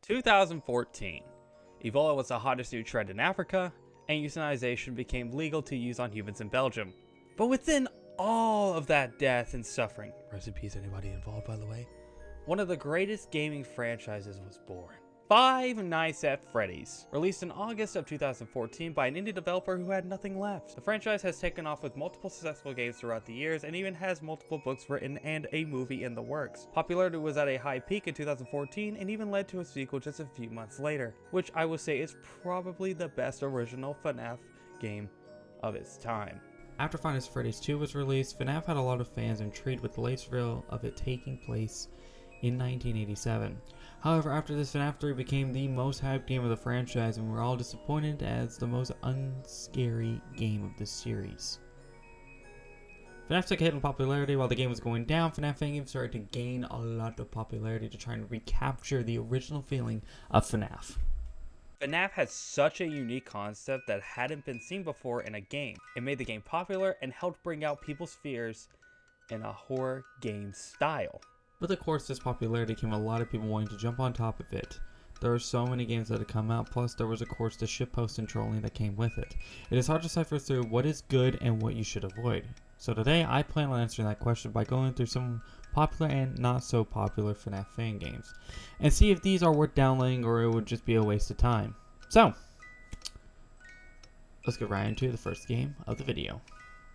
2014. Ebola was the hottest new trend in Africa, and euthanization became legal to use on humans in Belgium. But within all of that death and suffering, rest in peace anybody involved by the way, one of the greatest gaming franchises was born. Five Nights at Freddy's, released in August of 2014 by an indie developer who had nothing left. The franchise has taken off with multiple successful games throughout the years and even has multiple books written and a movie in the works. Popularity was at a high peak in 2014 and even led to a sequel just a few months later, which I would say is probably the best original FNAF game of its time. After Five Nights at Freddy's 2 was released, FNAF had a lot of fans intrigued with the latest reveal of it taking place in 1987. However, after this, FNAF 3 became the most hyped game of the franchise, and we were all disappointed as the most unscary game of the series. FNAF took a hit in popularity while the game was going down. FNAF fan games started to gain a lot of popularity to try and recapture the original feeling of FNAF. FNAF had such a unique concept that hadn't been seen before in a game. It made the game popular and helped bring out people's fears in a horror game style. With of course this popularity came a lot of people wanting to jump on top of it. There were so many games that had come out, plus there was of course the shitpost and trolling that came with it. It is hard to decipher through what is good and what you should avoid. So today I plan on answering that question by going through some popular and not so popular FNAF fan games, and see if these are worth downloading or it would just be a waste of time. So, let's get right into the first game of the video.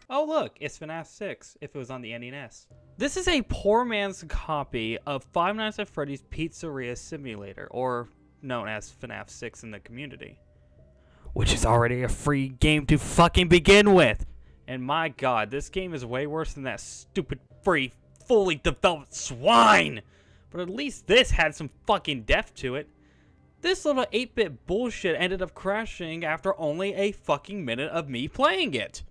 Oh look, it's FNAF 6, if it was on the NES. This is a poor man's copy of Five Nights at Freddy's Pizzeria Simulator, or known as FNAF 6 in the community. Which is already a free game to fucking begin with! And my god, this game is way worse than that stupid free, fully developed swine! But at least this had some fucking depth to it. This little 8-bit bullshit ended up crashing after only a fucking minute of me playing it.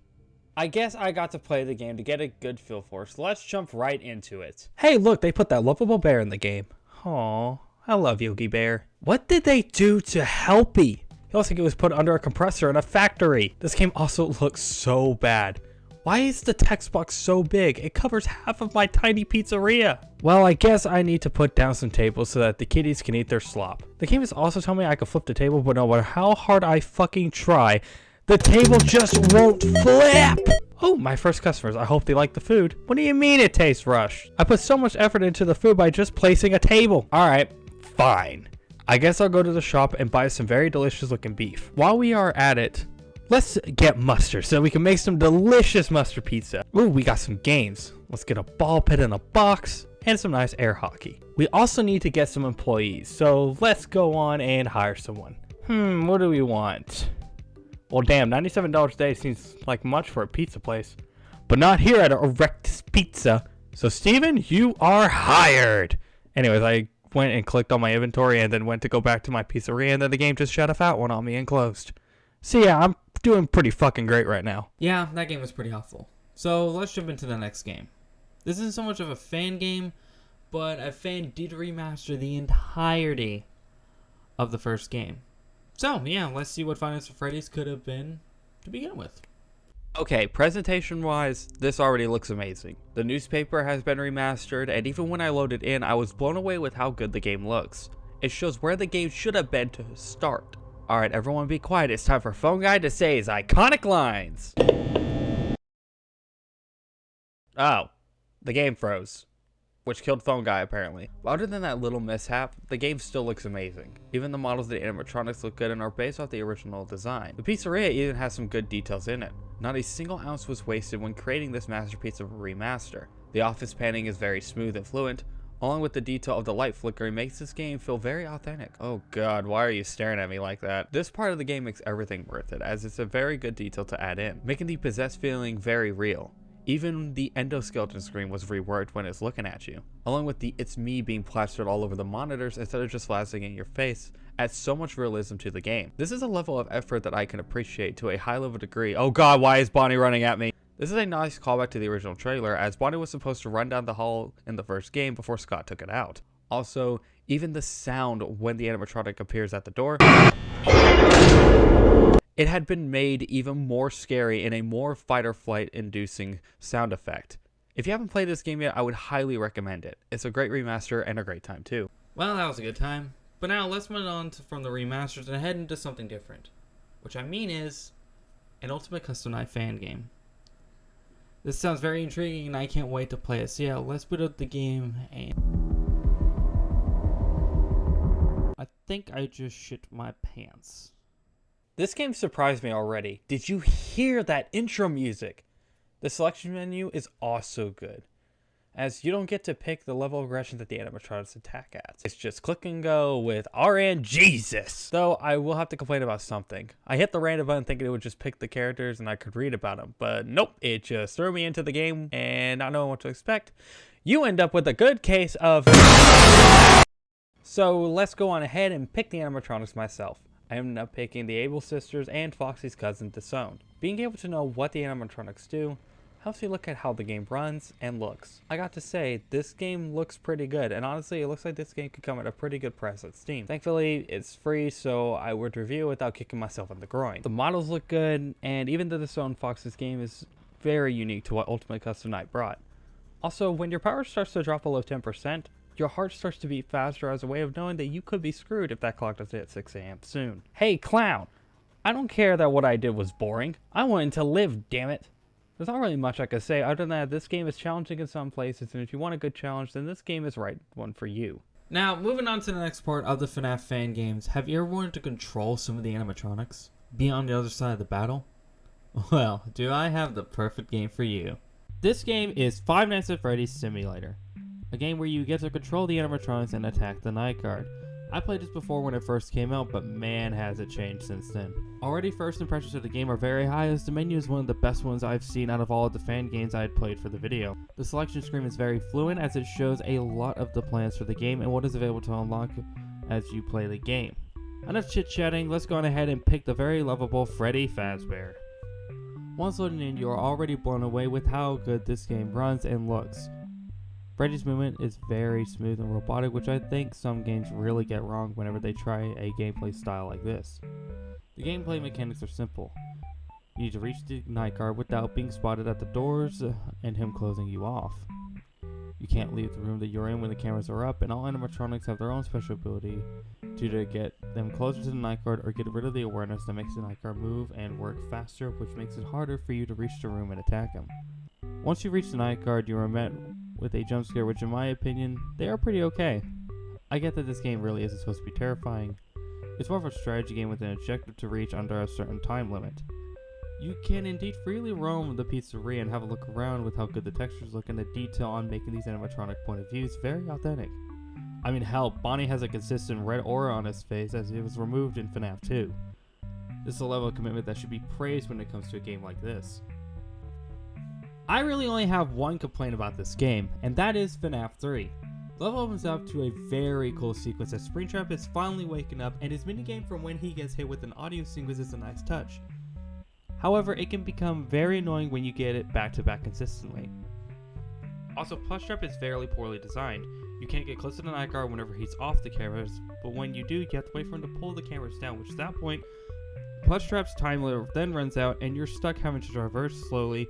I guess I got to play the game to get a good feel for it, so let's jump right into it. Hey look, they put that lovable bear in the game. Aww, I love Yogi Bear. What did they do to Helpy? He looks like he was put under a compressor in a factory. This game also looks so bad. Why is the text box so big? It covers half of my tiny pizzeria. Well, I guess I need to put down some tables so that the kiddies can eat their slop. The game is also telling me I can flip the table, but no matter how hard I fucking try, the table just won't flip! Oh, my first customers. I hope they like the food. What do you mean it tastes rushed? I put so much effort into the food by just placing a table. Alright, fine. I guess I'll go to the shop and buy some very delicious looking beef. While we are at it, let's get mustard so we can make some delicious mustard pizza. Ooh, we got some games. Let's get a ball pit in a box and some nice air hockey. We also need to get some employees, so let's go on and hire someone. What do we want? Well, damn, $97 a day seems like much for a pizza place. But not here at Erectus Pizza. So, Steven, you are hired! Anyways, I went and clicked on my inventory and then went to go back to my pizzeria, and then the game just shut a fat one on me and closed. So yeah, I'm doing pretty fucking great right now. Yeah, that game was pretty awful. So, let's jump into the next game. This isn't so much of a fan game, but a fan did remaster the entirety of the first game. So, yeah, let's see what Five Nights at Freddy's could have been to begin with. Okay, presentation-wise, this already looks amazing. The newspaper has been remastered, and even when I loaded in, I was blown away with how good the game looks. It shows where the game should have been to start. Alright, everyone be quiet. It's time for Phone Guy to say his iconic lines. Oh, the game froze. Which killed Phone Guy, apparently. But other than that little mishap, the game still looks amazing. Even the models of the animatronics look good and are based off the original design. The pizzeria even has some good details in it. Not a single ounce was wasted when creating this masterpiece of a remaster. The office panning is very smooth and fluent, along with the detail of the light flickering makes this game feel very authentic. Oh god, why are you staring at me like that? This part of the game makes everything worth it, as it's a very good detail to add in, making the possessed feeling very real. Even the endoskeleton screen was reworked when it's looking at you, along with the "it's me" being plastered all over the monitors instead of just flashing in your face, adds so much realism to the game. This is a level of effort that I can appreciate to a high level degree. Oh god, why is Bonnie running at me? This is a nice callback to the original trailer, as Bonnie was supposed to run down the hall in the first game before Scott took it out. Also, even the sound when the animatronic appears at the door, it had been made even more scary in a more fight or flight inducing sound effect. If you haven't played this game yet, I would highly recommend it. It's a great remaster and a great time too. Well, that was a good time, But now let's move on from the remasters and head into something different. Which I mean is an Ultimate Custom Night fan game. This sounds very intriguing and I can't wait to play it. So yeah, let's boot up the game and... I think I just shit my pants. This game surprised me already. Did you hear that intro music? The selection menu is also good, as you don't get to pick the level of aggression that the animatronics attack at. It's just click and go with RNGesus. Though I will have to complain about something. I hit the random button thinking it would just pick the characters and I could read about them, but nope, it just threw me into the game and not knowing what to expect. You end up with a good case of... So let's go on ahead and pick the animatronics myself. I ended up picking the Able Sisters and Foxy's cousin, Disowned. Being able to know what the animatronics do helps you look at how the game runs and looks. I got to say, this game looks pretty good, and honestly, it looks like this game could come at a pretty good price at Steam. Thankfully, it's free, so I would review it without kicking myself in the groin. The models look good, and even the Disowned Fox's game is very unique to what Ultimate Custom Night brought. Also, when your power starts to drop below 10%, your heart starts to beat faster as a way of knowing that you could be screwed if that clock doesn't hit 6 a.m. soon. Hey, clown! I don't care that what I did was boring. I wanted to live, damn it! There's not really much I could say other than that this game is challenging in some places, and if you want a good challenge, then this game is the right one for you. Now, moving on to the next part of the FNAF fan games, have you ever wanted to control some of the animatronics? Be on the other side of the battle? Well, do I have the perfect game for you. This game is Five Nights at Freddy's Simulator, a game where you get to control the animatronics and attack the night guard. I played this before when it first came out, but man has it changed since then. Already first impressions of the game are very high, as the menu is one of the best ones I've seen out of all of the fan games I had played for the video. The selection screen is very fluent, as it shows a lot of the plans for the game and what is available to unlock as you play the game. Enough chit chatting, let's go on ahead and pick the very lovable Freddy Fazbear. Once loading in, you are already blown away with how good this game runs and looks. Freddy's movement is very smooth and robotic, which I think some games really get wrong whenever they try a gameplay style like this. The gameplay mechanics are simple. You need to reach the night guard without being spotted at the doors and him closing you off. You can't leave the room that you're in when the cameras are up, and all animatronics have their own special ability to either get them closer to the night guard or get rid of the awareness that makes the night guard move and work faster, which makes it harder for you to reach the room and attack him. Once you reach the night guard, you are met with a jump scare, which in my opinion, they are pretty okay. I get that this game really isn't supposed to be terrifying. It's more of a strategy game with an objective to reach under a certain time limit. You can indeed freely roam the pizzeria and have a look around with how good the textures look and the detail on making these animatronic point of views very authentic. I mean hell, Bonnie has a consistent red aura on his face as it was removed in FNAF 2. This is a level of commitment that should be praised when it comes to a game like this. I really only have one complaint about this game, and that is FNAF 3. The level opens up to a very cool sequence as Springtrap is finally waking up, and his minigame from when he gets hit with an audio sequence is a nice touch. However, it can become very annoying when you get it back to back consistently. Also, Plushtrap is fairly poorly designed. You can't get close to the night guard whenever he's off the cameras, but when you do, you have to wait for him to pull the cameras down, which at that point, Plushtrap's time limit then runs out and you're stuck having to traverse slowly,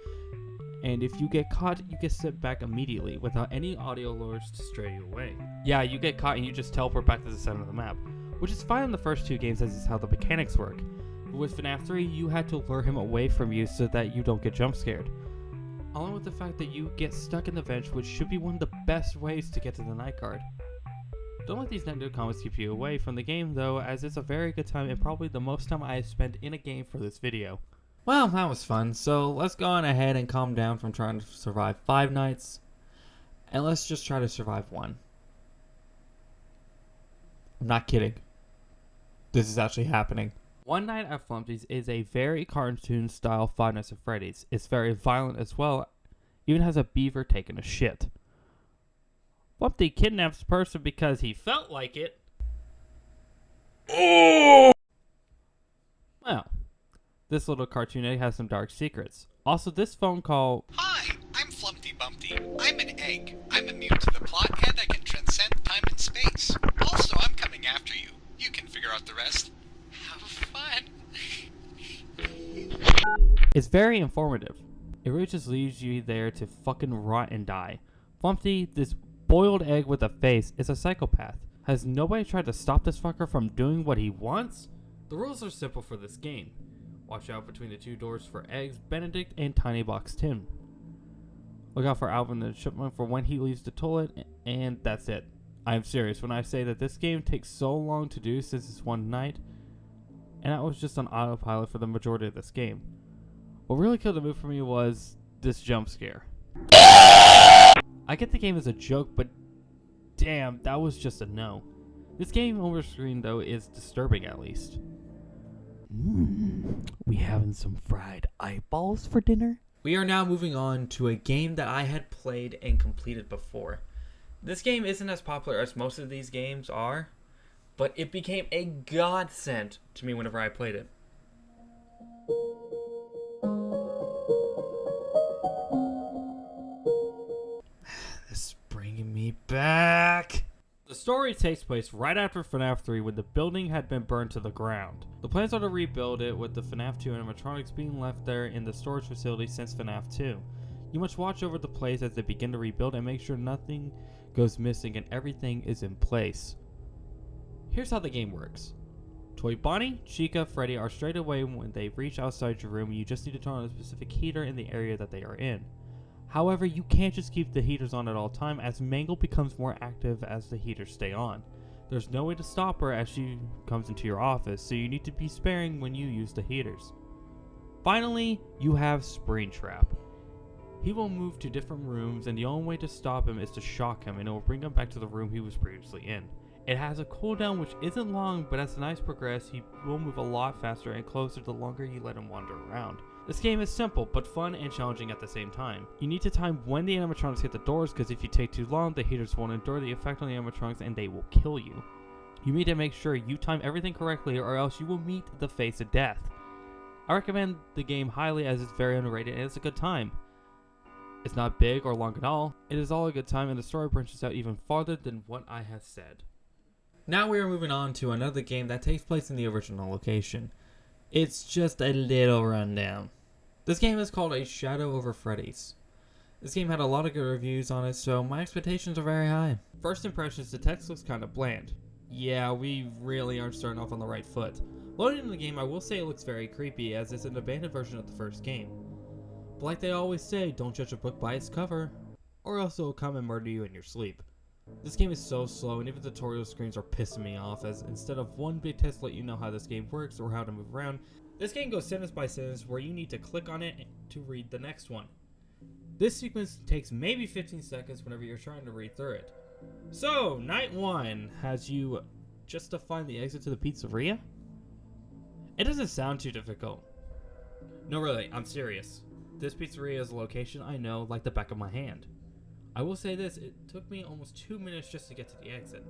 and if you get caught, you get sent back immediately without any audio lures to stray you away. Yeah, you get caught and you just teleport back to the center of the map, which is fine in the first two games as is how the mechanics work. But with FNAF 3, you had to lure him away from you so that you don't get jump scared. Along with the fact that you get stuck in the vents, which should be one of the best ways to get to the night guard. Don't let these negative comments keep you away from the game though, as it's a very good time and probably the most time I have spent in a game for this video. Well, that was fun, so let's go on ahead and calm down from trying to survive 5 nights, and let's just try to survive 1. I'm not kidding. This is actually happening. One Night at Flumpty's is a very cartoon-style Five Nights at Freddy's. It's very violent as well, even has a beaver taking a shit. Flumpty kidnaps a person because he felt like it. Oh! Well, this little cartoon egg has some dark secrets. Also, this phone call... Hi, I'm Flumpty Bumpty. I'm an egg. I'm immune to the plot and I can transcend time and space. Also, I'm coming after you. You can figure out the rest. Have fun. It's very informative. It really just leaves you there to fucking rot and die. Flumpty, this boiled egg with a face, is a psychopath. Has nobody tried to stop this fucker from doing what he wants? The rules are simple for this game. Watch out between the two doors for eggs, Benedict, and Tiny Box Tim. Look out for Alvin the Chipmunk for when he leaves the toilet, and that's it. I am serious when I say that this game takes so long to do since it's one night, and I was just on autopilot for the majority of this game. What really killed the move for me was this jump scare. I get the game as a joke, but damn, that was just a no. This game over screen, though, is disturbing at least. We having some fried eyeballs for dinner? We are now moving on to a game that I had played and completed before. This game isn't as popular as most of these games are, but it became a godsend to me whenever I played it. This is bringing me back. The story takes place right after FNAF 3 when the building had been burned to the ground. The plans are to rebuild it with the FNAF 2 animatronics being left there in the storage facility since FNAF 2. You must watch over the place as they begin to rebuild and make sure nothing goes missing and everything is in place. Here's how the game works. Toy Bonnie, Chica, Freddy are straight away when they reach outside your room. You just need to turn on a specific heater in the area that they are in. However, you can't just keep the heaters on at all time as Mangle becomes more active as the heaters stay on. There's no way to stop her as she comes into your office, so you need to be sparing when you use the heaters. Finally, you have Springtrap. He will move to different rooms and the only way to stop him is to shock him and it will bring him back to the room he was previously in. It has a cooldown which isn't long, but as the nights progress, he will move a lot faster and closer the longer you let him wander around. This game is simple, but fun and challenging at the same time. You need to time when the animatronics hit the doors, because if you take too long, the heaters won't endure the effect on the animatronics and they will kill you. You need to make sure you time everything correctly or else you will meet the face of death. I recommend the game highly as it's very underrated and it's a good time. It's not big or long at all, it is all a good time and the story branches out even farther than what I have said. Now we are moving on to another game that takes place in the original location. It's just a little rundown. This game is called A Shadow Over Freddy's. This game had a lot of good reviews on it, so my expectations are very high. First impressions, the text looks kind of bland. Yeah, we really aren't starting off on the right foot. Loading into the game, I will say it looks very creepy as it's an abandoned version of the first game. But like they always say, don't judge a book by its cover, or else it will come and murder you in your sleep. This game is so slow and even tutorial screens are pissing me off as instead of one big test to let you know how this game works or how to move around, this game goes sentence by sentence where you need to click on it to read the next one. This sequence takes maybe 15 seconds whenever you're trying to read through it. So, night 1 has you just to find the exit to the pizzeria? It doesn't sound too difficult. No really, I'm serious. This pizzeria is a location I know like the back of my hand. I will say this, it took me almost 2 minutes just to get to the exit.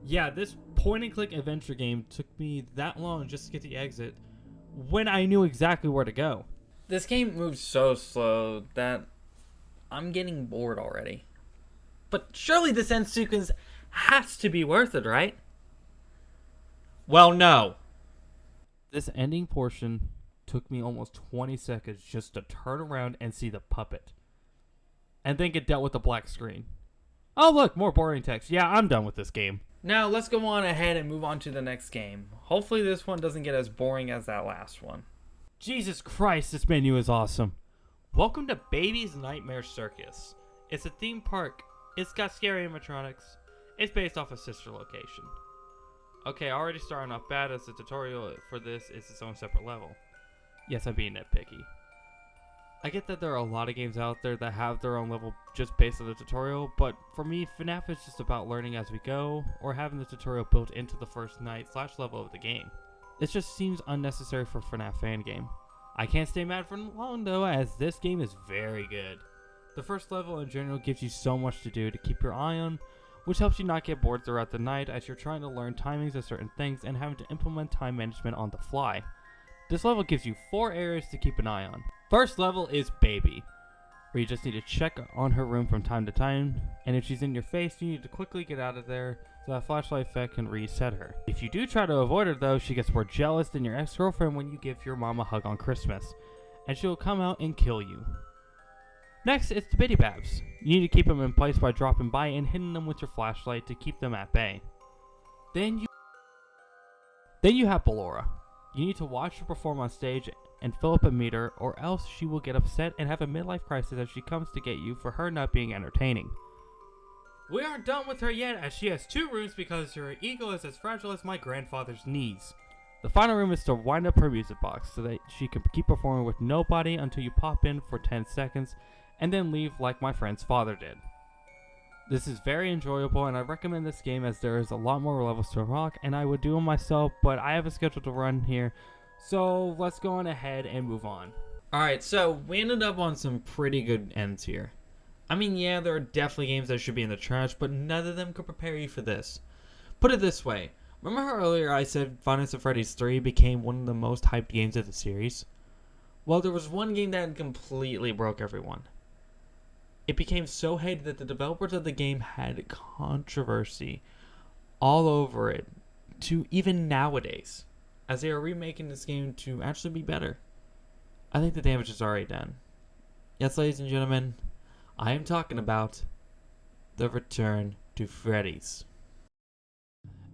Yeah, this point and click adventure game took me that long just to get to the exit when I knew exactly where to go. This game moves so slow that I'm getting bored already. But surely this end sequence has to be worth it, right? Well, no. This ending portion took me almost 20 seconds just to turn around and see the puppet. And then get dealt with the black screen. Oh look, more boring text. Yeah, I'm done with this game. Now let's go on ahead and move on to the next game. Hopefully this one doesn't get as boring as that last one. Jesus Christ, this menu is awesome. Welcome to Baby's Nightmare Circus. It's a theme park. It's got scary animatronics. It's based off a sister location. Okay, already starting off bad as the tutorial for this is its own separate level. Yes, I'm being nitpicky. I get that there are a lot of games out there that have their own level just based on the tutorial, but for me, FNAF is just about learning as we go, or having the tutorial built into the first night/level of the game. It just seems unnecessary for a FNAF fan game. I can't stay mad for long though, as this game is very good. The first level in general gives you so much to do to keep your eye on, which helps you not get bored throughout the night as you're trying to learn timings of certain things and having to implement time management on the fly. This level gives you 4 areas to keep an eye on. First level is Baby, where you just need to check on her room from time to time, and if she's in your face, you need to quickly get out of there so that flashlight effect can reset her. If you do try to avoid her though, she gets more jealous than your ex-girlfriend when you give your mom a hug on Christmas, and she'll come out and kill you. Next, it's the Bitty Babs. You need to keep them in place by dropping by and hitting them with your flashlight to keep them at bay. Then you have Ballora. You need to watch her perform on stage and fill up a meter, or else she will get upset and have a midlife crisis as she comes to get you for her not being entertaining. We aren't done with her yet, as she has 2 rooms because her ego is as fragile as my grandfather's knees. The final room is to wind up her music box so that she can keep performing with nobody until you pop in for 10 seconds and then leave like my friend's father did. This is very enjoyable, and I recommend this game as there is a lot more levels to unlock, and I would do them myself, but I have a schedule to run here, so let's go on ahead and move on. Alright, so we ended up on some pretty good ends here. I mean, yeah, there are definitely games that should be in the trash, but none of them could prepare you for this. Put it this way, remember how earlier I said Five Nights at Freddy's 3 became one of the most hyped games of the series? Well, there was one game that completely broke everyone. It became so hated that the developers of the game had controversy all over it, to even nowadays, as they are remaking this game to actually be better. I think the damage is already done. Yes, ladies and gentlemen, I am talking about the return to Freddy's.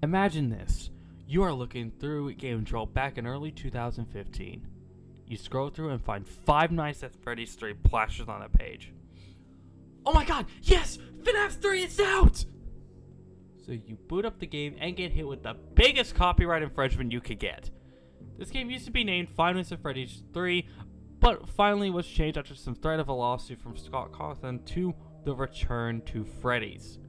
Imagine this. You are looking through Game Control back in early 2015. You scroll through and find Five Nights at Freddy's 3 plastered on that page. Oh my god, yes! FNAF 3 is out! So you boot up the game and get hit with the biggest copyright infringement you could get. This game used to be named Five Nights at Freddy's 3, but finally was changed after some threat of a lawsuit from Scott Cawthon to The Return to Freddy's.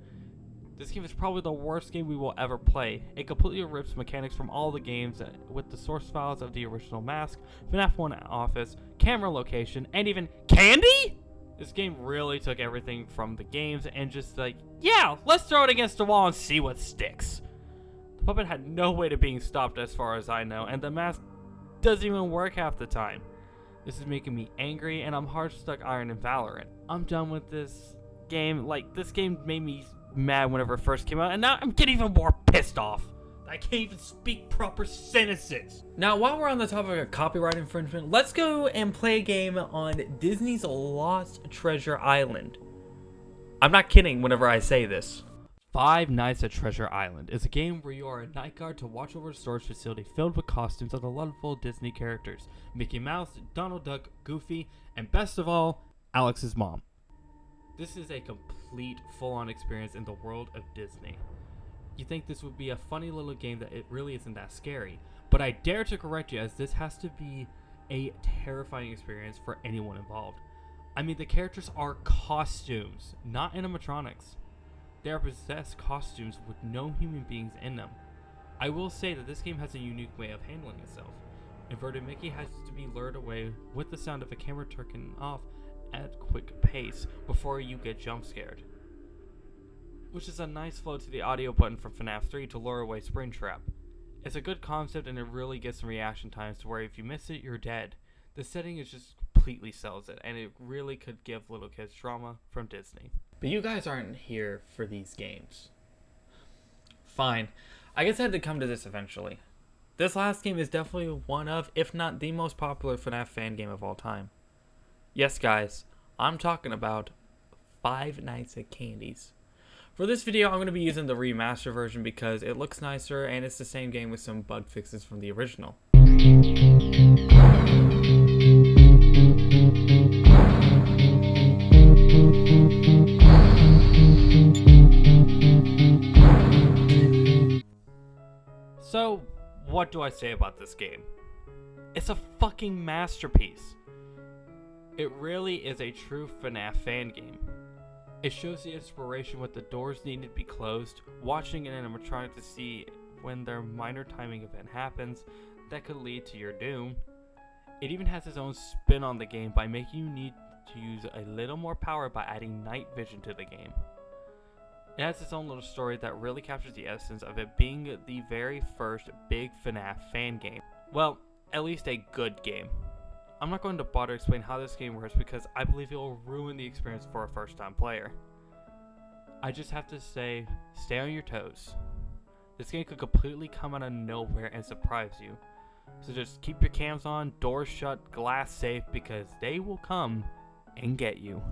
This game is probably the worst game we will ever play. It completely rips mechanics from all the games with the source files of the original mask, FNAF 1 office, camera location, and even candy? This game really took everything from the games and just like, yeah, let's throw it against the wall and see what sticks. The puppet had no way to being stopped as far as I know, and the mask doesn't even work half the time. This is making me angry, and I'm hard stuck Iron and Valorant. I'm done with this game. Like, this game made me mad whenever it first came out, and now I'm getting even more pissed off. I can't even speak proper sentences. Now, while we're on the topic of copyright infringement, let's go and play a game on Disney's Lost Treasure Island. I'm not kidding whenever I say this. Five Nights at Treasure Island is a game where you are a night guard to watch over a storage facility filled with costumes of the lovable Disney characters. Mickey Mouse, Donald Duck, Goofy, and best of all, Alex's mom. This is a complete full-on experience in the world of Disney. You think this would be a funny little game that it really isn't that scary, but I dare to correct you, as this has to be a terrifying experience for anyone involved. I mean, the characters are costumes, not animatronics. They are possessed costumes with no human beings in them. I will say that this game has a unique way of handling itself. Inverted Mickey has to be lured away with the sound of a camera turning off at quick pace before you get jump scared, which is a nice flow to the audio button from FNAF 3 to lure away Springtrap. It's a good concept, and it really gets some reaction times to where if you miss it, you're dead. The setting is just completely sells it, and it really could give little kids trauma from Disney. But you guys aren't here for these games. Fine. I guess I had to come to this eventually. This last game is definitely one of, if not the most popular FNAF fan game of all time. Yes, guys, I'm talking about Five Nights at Candy's. For this video, I'm going to be using the remaster version because it looks nicer and it's the same game with some bug fixes from the original. So, what do I say about this game? It's a fucking masterpiece. It really is a true FNAF fan game. It shows the inspiration with the doors needing to be closed, watching an animatronic to see when their minor timing event happens that could lead to your doom. It even has its own spin on the game by making you need to use a little more power by adding night vision to the game. It has its own little story that really captures the essence of it being the very first big FNAF fan game. Well, at least a good game. I'm not going to bother explain how this game works because I believe it will ruin the experience for a first-time player. I just have to say, stay on your toes. This game could completely come out of nowhere and surprise you. So just keep your cams on, doors shut, glass safe, because they will come and get you.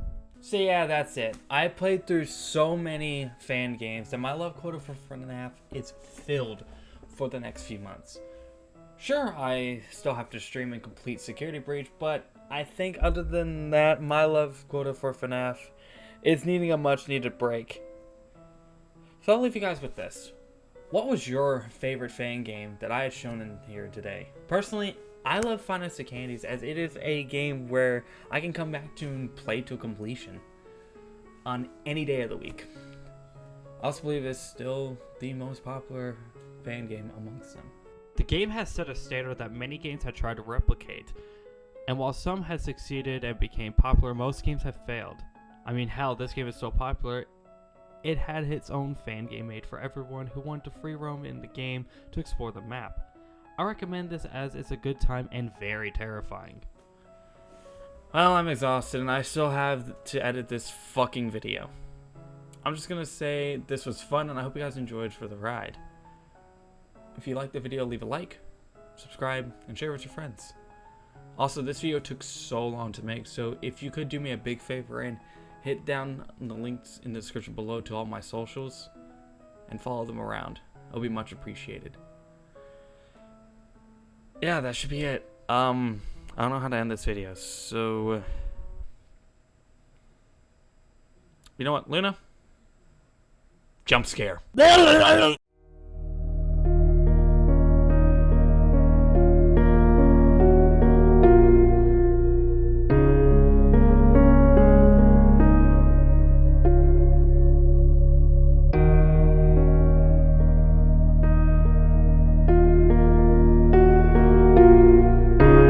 So yeah, that's it. I played through so many fan games that my love quota for FNAF is filled for the next few months. Sure, I still have to stream and complete Security Breach, but I think other than that, my love quota for FNAF is needing a much needed break. So I'll leave you guys with this. What was your favorite fan game that I had shown in here today? Personally, I love Five Nights at Candy's, as it is a game where I can come back to and play to completion on any day of the week. I also believe it's still the most popular fan game amongst them. The game has set a standard that many games have tried to replicate, and while some have succeeded and became popular, most games have failed. I mean, hell, this game is so popular, it had its own fan game made for everyone who wanted to free roam in the game to explore the map. I recommend this as it's a good time and very terrifying. Well, I'm exhausted and I still have to edit this fucking video. I'm just gonna say this was fun and I hope you guys enjoyed for the ride. If you liked the video, leave a like, subscribe, and share with your friends. Also, this video took so long to make, so if you could do me a big favor and hit down the links in the description below to all my socials and follow them around, it'll be much appreciated. Yeah, that should be it. I don't know how to end this video, so you know what, Luna? Jump scare.